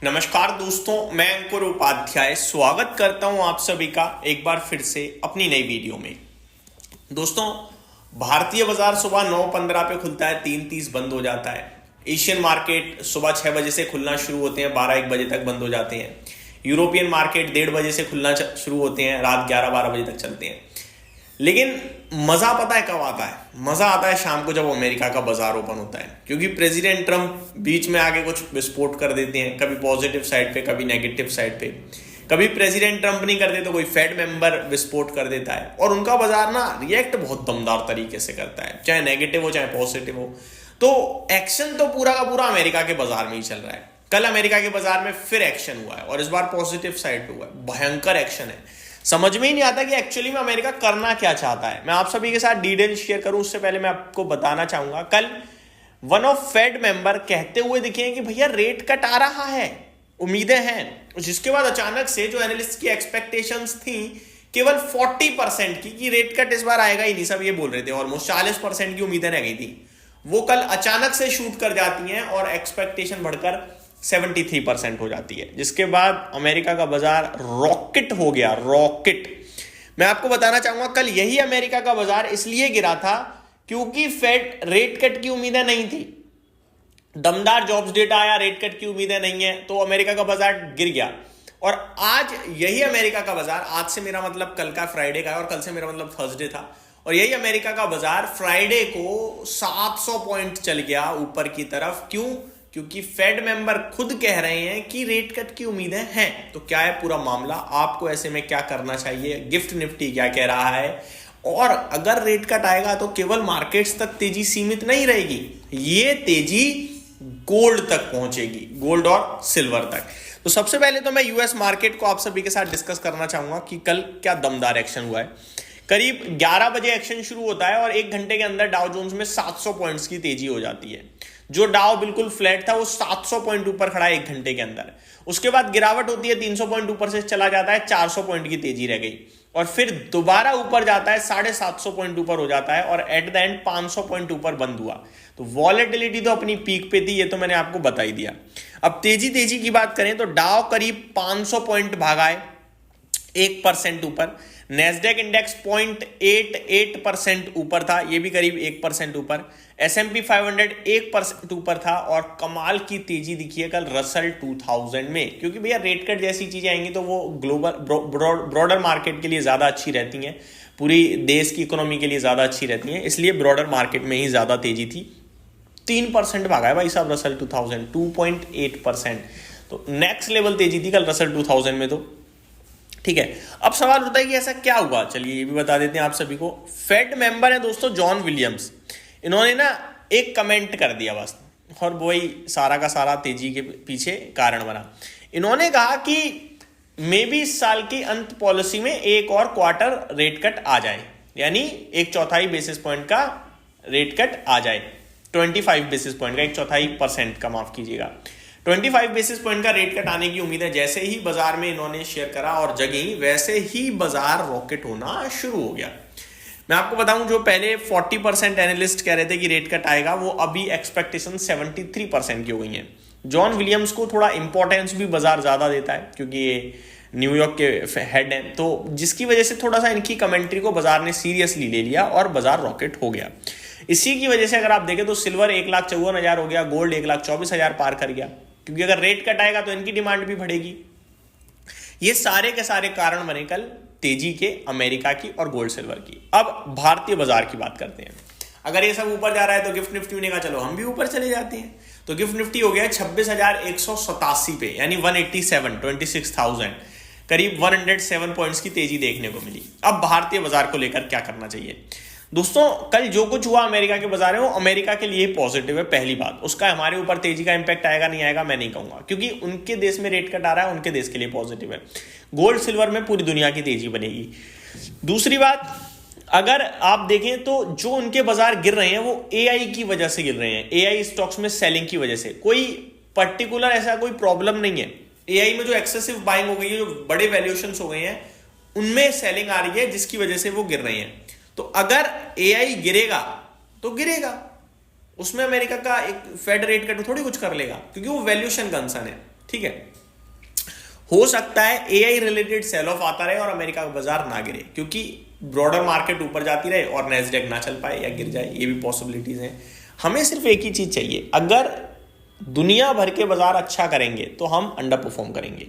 नमस्कार दोस्तों, मैं अंकुर उपाध्याय स्वागत करता हूं आप सभी का एक बार फिर से अपनी नई वीडियो में। दोस्तों, भारतीय बाजार सुबह 9:15 पे खुलता है, 3:30 बंद हो जाता है। एशियन मार्केट सुबह 6 बजे से खुलना शुरू होते हैं, 12-1 बजे तक बंद हो जाते हैं। यूरोपियन मार्केट 1:30 बजे से खुलना शुरू होते हैं, रात 11-12 बजे तक चलते हैं। लेकिन मजा पता है कब आता है? मजा आता है शाम को, जब अमेरिका का बाजार ओपन होता है, क्योंकि प्रेसिडेंट ट्रंप बीच में आके कुछ विस्फोट कर देते हैं, कभी पॉजिटिव साइड पे, कभी नेगेटिव साइड पे। कभी प्रेसिडेंट ट्रंप नहीं करते तो कोई फेड मेंबर विस्फोट कर देता है, और उनका बाजार ना रिएक्ट बहुत दमदार तरीके से करता है, चाहे नेगेटिव हो चाहे पॉजिटिव हो। तो एक्शन तो पूरा का पूरा अमेरिका के बाजार में ही चल रहा है। कल अमेरिका के बाजार में फिर एक्शन हुआ है, और इस बार पॉजिटिव साइड हुआ है, भयंकर एक्शन है। समझ में ही नहीं आता कि एक्चुअली में अमेरिका करना क्या चाहता है। मैं आप सभी के साथ डिटेल शेयर करूं उससे पहले मैं आपको बताना चाहूंगा, कल वन ऑफ फेड मेंबर कहते हुए दिखे कि भैया रेट कट आ रहा है, उम्मीदें हैं। जिसके बाद अचानक से जो एनालिस्ट की एक्सपेक्टेशंस थी केवल 40% की कि रेट कट इस बार आएगा ही नहीं, सब ये बोल रहे थे, ऑलमोस्ट 40% की उम्मीदें रह गई थी, वो कल अचानक से शूट कर जाती हैं और एक्सपेक्टेशन बढ़कर 73% हो जाती है। जिसके बाद अमेरिका का बाजार रॉकेट हो गया, रॉकेट। मैं आपको बताना चाहूंगा कल यही अमेरिका का बाजार इसलिए गिरा था क्योंकि फेड रेट कट की उम्मीदें नहीं थी। दमदार जॉब्स डेटा आया, रेट कट की उम्मीदें नहीं है, तो अमेरिका का बाजार गिर गया। और आज यही अमेरिका का बाजार, आज से मेरा मतलब कल का फ्राइडे का है और कल से मेरा मतलब थर्सडे था, और यही अमेरिका का बाजार फ्राइडे को 700 पॉइंट चल गया ऊपर की तरफ। क्यों? क्योंकि फेड मेंबर खुद कह रहे हैं कि रेट कट की उम्मीदें हैं। तो क्या है पूरा मामला, आपको ऐसे में क्या करना चाहिए, गिफ्ट निफ्टी क्या कह रहा है, और अगर रेट कट आएगा तो केवल मार्केट्स तक तेजी सीमित नहीं रहेगी, ये तेजी गोल्ड तक पहुंचेगी, गोल्ड और सिल्वर तक। तो सबसे पहले तो मैं यूएस मार्केट को आप सभी के साथ डिस्कस करना चाहूंगा कि कल क्या दमदार एक्शन हुआ है। करीब 11 बजे एक्शन शुरू होता है और 1 घंटे के अंदर डाउ जोन्स में 700 पॉइंट्स की तेजी हो जाती है। जो डाउ बिल्कुल फ्लैट था वो 700 पॉइंट ऊपर खड़ा है 1 घंटे के अंदर। उसके बाद गिरावट होती है, 300 पॉइंट ऊपर से चला जाता है, 400 पॉइंट की तेजी रह गई, और फिर दोबारा ऊपर जाता है, 750 पॉइंट ऊपर हो जाता है, और एट द एंड 500 पॉइंट ऊपर बंद हुआ। तो वॉलेटिलिटी तो अपनी पीक पे थी, ये तो मैंने आपको बता ही दिया। अब तेजी की बात करें तो डाउ करीब 500 पॉइंट भागा है, 1% ऊपर। नेस्डेक इंडेक्स 0.88% ऊपर था, ये भी करीब 1% ऊपर। S&P 500 1% ऊपर था, और कमाल की तेजी दिखी कल रसल 2000 में, क्योंकि भैया रेट कट जैसी चीजें आएंगी तो वो ग्लोबल ब्रॉडर मार्केट के लिए ज्यादा अच्छी रहती हैं, पूरी देश की इकोनॉमी के लिए ज्यादा अच्छी रहती हैं, इसलिए ब्रॉडर मार्केट में ही ज्यादा तेजी थी। 3% भागा है भाई साहब रसल 2000, 2.8%। तो नेक्स्ट लेवल तेजी थी कल रसल 2000 में। तो ठीक है, अब सवाल उठता है कि ऐसा क्या हुआ, चलिए ये भी बता देते हैं आप सभी को। फेड मेंबर है दोस्तों जॉन विलियम्स, इन्होंने ना एक कमेंट कर दिया बस, और वही सारा का सारा तेजी के पीछे कारण बना। इन्होंने कहा कि मे बी इस साल की अंत पॉलिसी में एक और क्वार्टर रेट कट आ जाए, यानी 1/4 बेसिस पॉइंट का रेट कट आ जाए, 25 बेसिस पॉइंट का, 1/4% का, माफ कीजिएगा, 25 बेसिस पॉइंट का रेट कट आने की उम्मीद है। जैसे ही बाजार में इन्होंने शेयर करा और जगी, वैसे ही बाजार रॉकेट होना शुरू हो गया। मैं आपको बताऊं, जो पहले 40% एनालिस्ट कह रहे थे कि रेट कट आएगा, वो अभी एक्सपेक्टेशन 73% की हो गई है। जॉन विलियम्स को थोड़ा इंपॉर्टेंस भी बाजार ज्यादा देता है, क्योंकि ये न्यूयॉर्क के हेड हैं, तो जिसकी वजह से थोड़ा सा इनकी कमेंट्री को बाजार ने सीरियसली ले लिया और बाजार रॉकेट हो गया। इसी की वजह से अगर आप देखें तो सिल्वर 1,54,000 हो गया, गोल्ड 1,24,000 पार कर गया, क्योंकि अगर रेट कट आएगा तो इनकी डिमांड भी बढ़ेगी। ये सारे के सारे कारण बने कल तेजी के अमेरिका की और गोल्ड सिल्वर की। अब भारतीय बाजार की बात करते हैं। अगर ये सब ऊपर जा रहा है तो गिफ्ट निफ्टी ने कहा चलो हम भी ऊपर चले जाते हैं, तो गिफ्ट निफ्टी हो गया 26,187 पे, यानी 187, 26,000, करीब 107 पॉइंट्स की तेजी देखने को मिली। अब भारतीय बाजार को लेकर क्या करना चाहिए दोस्तों? कल जो कुछ हुआ अमेरिका के बाजार में, वो अमेरिका के लिए पॉजिटिव है। पहली बात, उसका हमारे ऊपर तेजी का इंपैक्ट आएगा नहीं आएगा मैं नहीं कहूंगा, क्योंकि उनके देश में रेट कट आ रहा है, उनके देश के लिए पॉजिटिव है। गोल्ड सिल्वर में पूरी दुनिया की तेजी बनेगी। दूसरी बात, अगर आप देखें तो जो उनके बाजार गिर रहे हैं वो एआई की वजह से गिर रहे हैं, एआई स्टॉक्स में सेलिंग की वजह से। कोई पर्टिकुलर ऐसा कोई प्रॉब्लम नहीं है। एआई में जो एक्सेसिव बाइंग हो गई है, जो बड़े वैल्यूएशंस हो गए हैं, उनमें सेलिंग आ रही है, जिसकी वजह से वो गिर रही हैं। तो अगर एआई गिरेगा तो गिरेगा, उसमें अमेरिका का एक फेड रेट कट थोड़ी कुछ कर लेगा, क्योंकि वो वैल्यूएशन कंसर्न है। ठीक है। हो सकता है एआई रिलेटेड सेल ऑफ आता रहे और अमेरिका का बाजार ना गिरे, क्योंकि ब्रॉडर मार्केट ऊपर जाती रहे और नैस्डैक ना चल पाए या गिर जाए, ये भी पॉसिबिलिटीज हैं। हमें सिर्फ एक ही चीज चाहिए, अगर दुनिया भर के बाजार अच्छा करेंगे तो हम अंडर परफॉर्म करेंगे,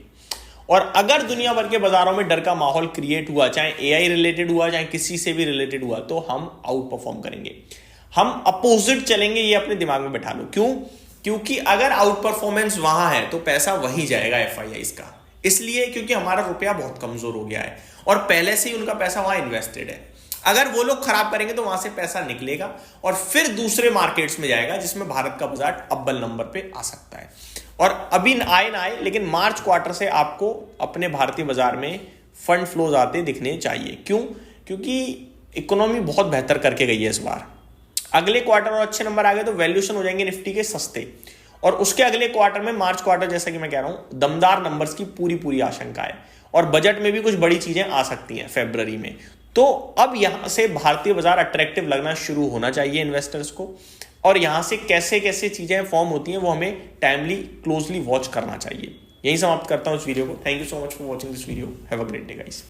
और अगर दुनिया भर के बाजारों में डर का माहौल क्रिएट हुआ, चाहे एआई रिलेटेड हुआ चाहे किसी से भी रिलेटेड हुआ, तो हम आउट परफॉर्म करेंगे, हम अपोजिट चलेंगे। ये अपने दिमाग में बैठा लो। क्यों? क्योंकि अगर आउट परफॉर्मेंस वहां है तो पैसा वहीं जाएगा एफआईआईज का, इसलिए क्योंकि हमारा रुपया बहुत कमजोर हो गया है और पहले से ही उनका पैसा वहां इन्वेस्टेड है। अगर वो लोग खराब करेंगे तो वहां से पैसा निकलेगा और फिर दूसरे मार्केट्स में जाएगा, जिसमें भारत का बाजार अव्वल नंबर पे आ सकता है। और अभी आए ना आए, लेकिन मार्च क्वार्टर से आपको अपने भारतीय बाजार में फंड फ्लोज आते दिखने चाहिए। क्यों? क्योंकि इकोनॉमी बहुत बेहतर करके गई है इस बार। अगले क्वार्टर और अच्छे नंबर आ गए तो वैल्यूएशन हो जाएंगे निफ्टी के सस्ते, और उसके अगले क्वार्टर में मार्च क्वार्टर, जैसा कि मैं कह रहा हूं, दमदार नंबर्स की पूरी आशंका है, और बजट में भी कुछ बड़ी चीजें आ सकती हैं फरवरी में। तो अब यहां से भारतीय बाजार अट्रैक्टिव लगना शुरू होना चाहिए इन्वेस्टर्स को, और यहां से कैसे कैसे चीजें फॉर्म होती हैं वो हमें टाइमली क्लोजली वॉच करना चाहिए। यही समाप्त करता हूं इस वीडियो को। Thank you so much for watching this video. Have a great day guys.